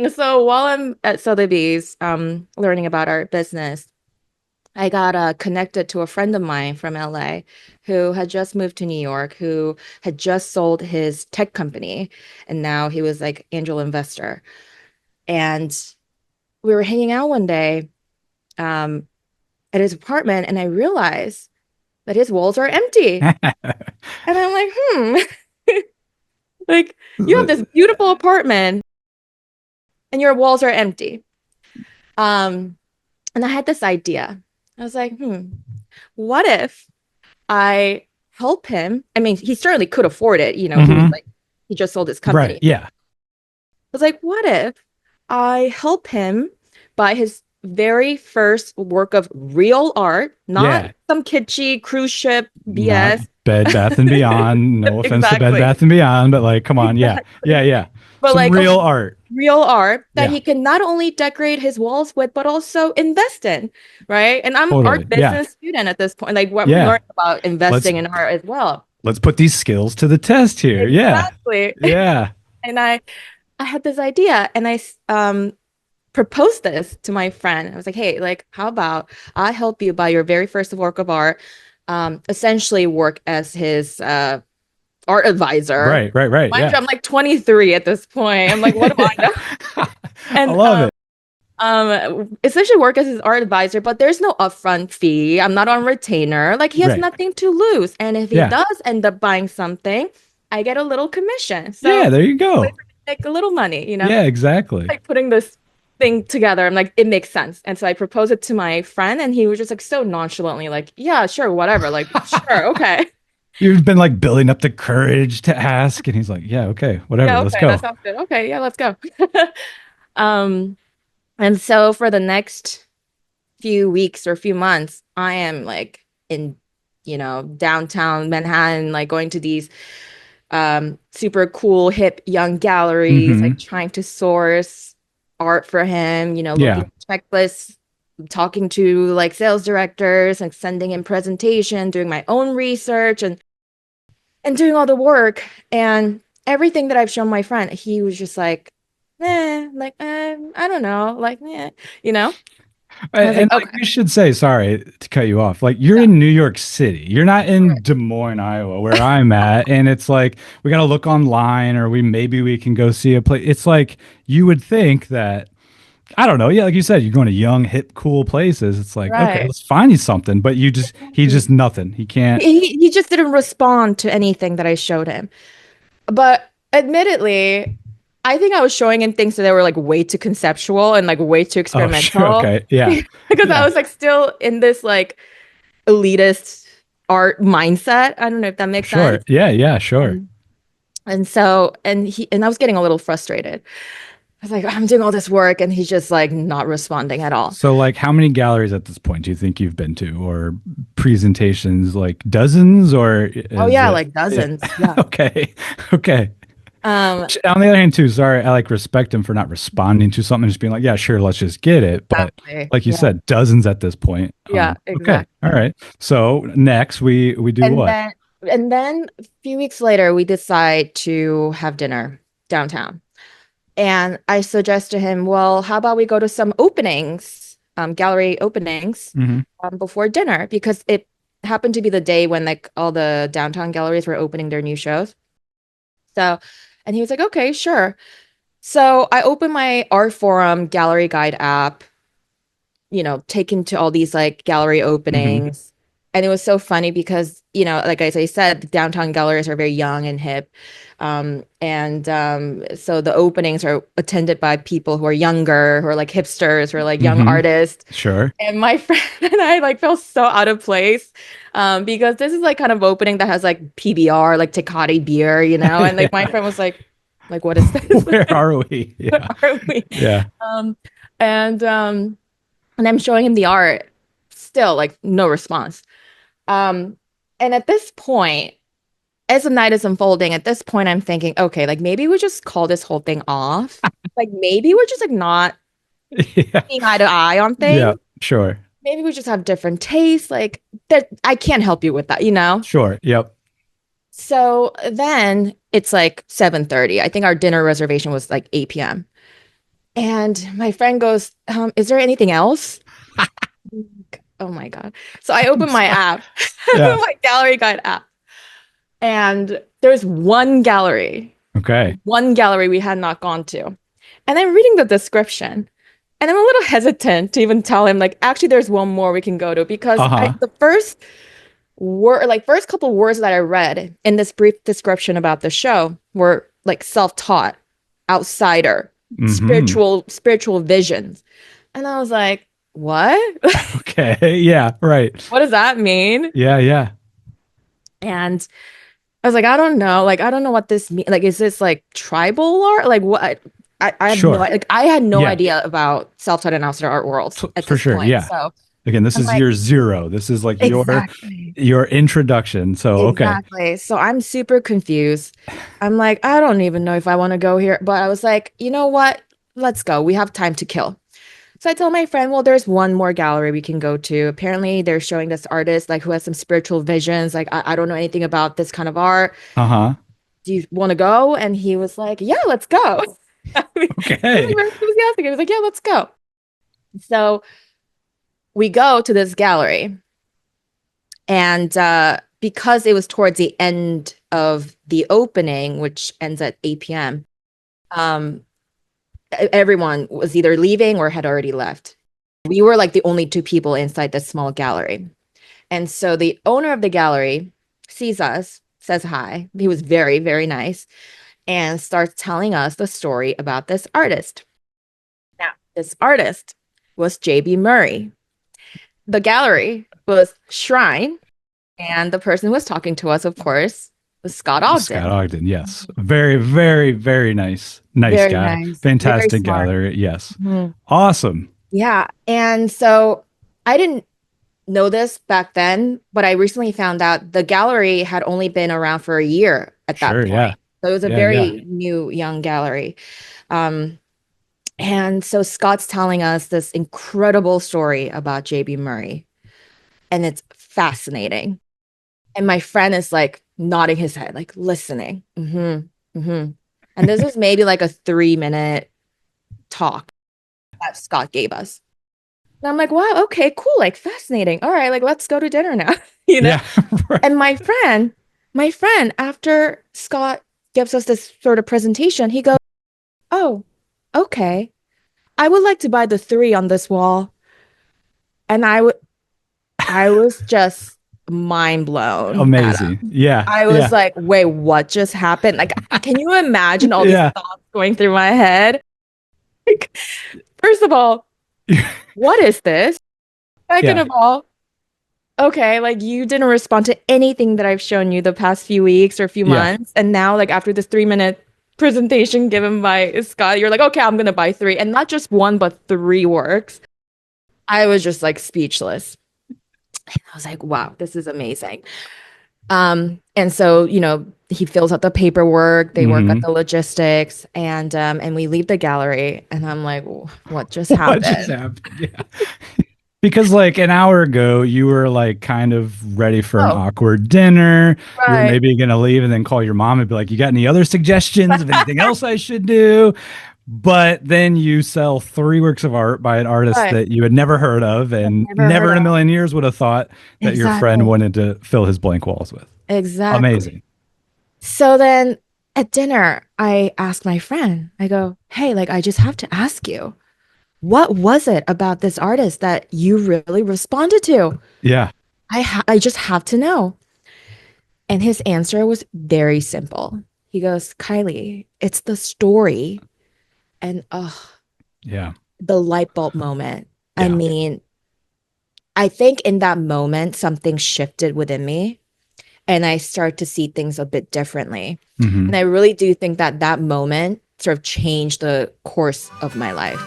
So while I'm at Sotheby's, learning about art business, I got connected to a friend of mine from LA who had just moved to New York, who had just sold his tech company, and now he was like angel investor. And we were hanging out one day um, at his apartment, and I realized that his walls are empty. And I'm like, like you have this beautiful apartment, and your walls are empty. Um, and I had this idea. I was like, what if I help him? I mean, he certainly could afford it. He was Hmm. like, he just sold his Right. company. Yeah. I was like, what if I help him buy his very first work of real art, not Yeah. some kitschy cruise ship Not BS. Bed Bath and Beyond. No offense to Bed Exactly. Bath and Beyond, but like, come on. Yeah. Yeah. Exactly. Yeah. But Some like, real okay, art. real art that Yeah. he can not only decorate his walls with, but also invest in, right? And I'm art Totally. Yeah. business student at this point. Like, I'm Yeah. learning about Let's investing in art as well. let's put these skills to the test here. Yeah. Exactly. Yeah. And I had this idea, and proposed this to my friend. I was like, hey, like, how about I help you buy your very first work of art, essentially work as his art advisor. Right. Right. Right. Mind Yeah. you, I'm like 23 at this point. I'm like, what do I know? I And love it. essentially work as his art advisor, but there's no upfront fee. I'm not on retainer. Like he has Right. nothing to lose. And if he Yeah. does end up buying something, I get a little commission. Yeah. So There you way go. for me to make a little money. Yeah. Exactly. Like putting this thing together, I'm like, it makes sense. And so I proposed it to my friend, and he was just like so nonchalantly, like, yeah, sure, whatever. Like, sure, okay. You've been like building up the courage to ask, and he's like, "Yeah, okay, whatever, Yeah, let's okay, that go." sounds good. Okay, yeah, let's go. Um, and so for the next few weeks or few months, I am like in, downtown Manhattan, like going to these super cool, hip, young galleries, like Hmm. trying to source art for him, looking Yeah. at checklists, talking to like sales directors, and sending in presentation, doing my own research and doing all the work. And everything that I've shown my friend, he was just like, I don't know, like, you know? I was like, And like okay, we should say, sorry to cut you off. Like you're yeah, in New York City. You're not in correct. Des Moines, Iowa, where I'm at. And it's like we gotta look online, or we can go see a place. It's like you would think that I don't know. Yeah, like you said, you're going to young, hip, cool places. It's like, okay, Right. let's find you something. But he just nothing. He can't. He just didn't respond to anything that I showed him. But admittedly, I think I was showing him things that they were like way too conceptual and like way too Oh, sure. experimental Okay. Yeah. because I Yeah. was like still in this like elitist art mindset. I don't know if that makes Sure. sense. Yeah. Yeah. Sure. And and I was getting a little frustrated. I was like, I'm doing all this work and he's just like not responding at all. So, like, how many galleries at this point do you think you've been to, or presentations? Like dozens, or Oh is yeah, it? like Yeah. dozens. Yeah. Okay. Okay. Um, Which, on the other hand, too, sorry, I like respect him for not responding to something, just being like, yeah, sure, let's just get it. But exactly. like you Yeah. said, dozens at this point. Yeah, Okay. exactly. All right. So next we do And what? then and then a few weeks later, we decide to have dinner downtown. And I suggest to him, well, how about we go to some openings, gallery openings, Hmm. before dinner? Because it happened to be the day when like all the downtown galleries were opening their new shows. So, and he was like, okay, sure. So I opened my Art Forum gallery guide app, taken to all these like gallery Hmm. openings. And it was so funny because, like I said, the downtown galleries are very young and hip. And so the openings are attended by people who are younger, who are like hipsters, who are like young Hmm. artists. Sure. And my friend and I like felt so out of place, because this is like kind of opening that has like PBR, like Tecate beer, and like my Yeah. friend was like, what is this? Where are we? Where Yeah. are we? Yeah. Um, and um, and I'm showing him the art, still like no response. Um, and at this point, as the night is unfolding, at this point, I'm thinking, okay, like maybe we just call this whole thing off. Like maybe we're just like not Yeah. seeing eye to eye on Yeah. things. Sure. Maybe we just have different tastes. Like that, I can't help you with that. Sure. Yep. So then it's like 7:30. I think our dinner reservation was like 8 p.m. And my friend goes, is there anything else? Oh my God. So I I'm opened my sorry. app, Yeah. my gallery guide app, and there's one gallery we had not gone to. And I'm reading the description, and I'm a little hesitant to even tell him, like, actually, there's one more we can go to because Uh-huh. the first couple words that I read in this brief description about the show were like self-taught, outsider, Mm-hmm. spiritual visions. And I was like, what? Okay. Yeah, right. What does that mean? Yeah, yeah. And I was like, I don't know. Like, I don't know what this means. Like, is this like tribal art? Like, what? I have no, Sure. like, I had no Yeah. idea about self-taught and outsider art worlds at For this sure. point. Yeah. So Again, this I'm is like, year zero. This is like exactly. your introduction. So, okay. Exactly. So I'm super confused. I'm like, I don't even know if I want to go here. But I was like, you know what? Let's go. We have time to kill. So I told my friend, well, there's one more gallery we can go to. Apparently, they're showing this artist like who has some spiritual visions. Like, I don't know anything about this kind of art. Uh-huh. Do you want to go? And he was like, yeah, let's go. I mean, he was Okay. very enthusiastic. He was like, yeah, let's go. So we go to this gallery. And because it was towards the end of the opening, which ends at 8 p.m., um, everyone was either leaving or had already left. We were like the only two people inside this small gallery. And so the owner of the gallery sees us, says hi. He was very, very nice, and starts telling us the story about this artist. Now, this artist was J.B. Murray. The gallery was Shrine, and the person who was talking to us, of course, was Scott Scott Ogden. Ogden, yes. Very, very, very nice. Nice Very guy. nice, very Fantastic smart. gallery. Yes. Mhm. Awesome. Yeah. And so I didn't know this back then, but I recently found out the gallery had only been around for a year at that Sure. Yeah. point. So it was a Yeah. Yeah. very new, young gallery. Um, and so Scott's telling us this incredible story about JB Murray, and it's fascinating. And my friend is like nodding his head, like listening. And this was maybe like a 3 minute talk that Scott gave us. And I'm like, wow, okay, cool, like fascinating. All right, like let's go to dinner now, you know? Yeah. Right. And my friend, after Scott gives us this sort of presentation, he goes, oh, okay. I would like to buy the three on this wall. And I was just mind blown, Adam. Amazing. Yeah. I was Yeah. like, wait, what just happened? Like, can you imagine all these Yeah. thoughts going through my head? Like, first of all, what is this? Second Yeah. of all, okay, like you didn't respond to anything that I've shown you the past few weeks or few Yeah. months. And now, like after this 3 minute presentation given by Scott, you're like, okay, I'm gonna buy three. And not just one, but three works. I was just like speechless. And I was like, wow, this is amazing. And so, he fills out the paperwork, they work at Hmm. the logistics, and we leave the gallery, and I'm like, what just What just happened? happened? Yeah. Because like an hour ago, you were like kind of ready for an Oh, awkward dinner. You were right. maybe gonna leave and then call your mom and be like, "You got any other suggestions of anything else I should do?" But then you sell three works of art by an artist Right. that you had never heard of I've and never heard never in a of. million years would have thought that your friend Exactly. wanted to fill his blank walls with. Exactly. Amazing. So then at dinner, I asked my friend, I go, hey, like, I just have to ask you, what was it about this artist that you really responded to? Yeah. I just have to know. And his answer was very simple. He goes, Kylie, it's the story. And Yeah. the light bulb moment. I Yeah. mean, I think in that moment, something shifted within me and I start to see things a bit differently. Hmm. And I really do think that that moment sort of changed the course of my life.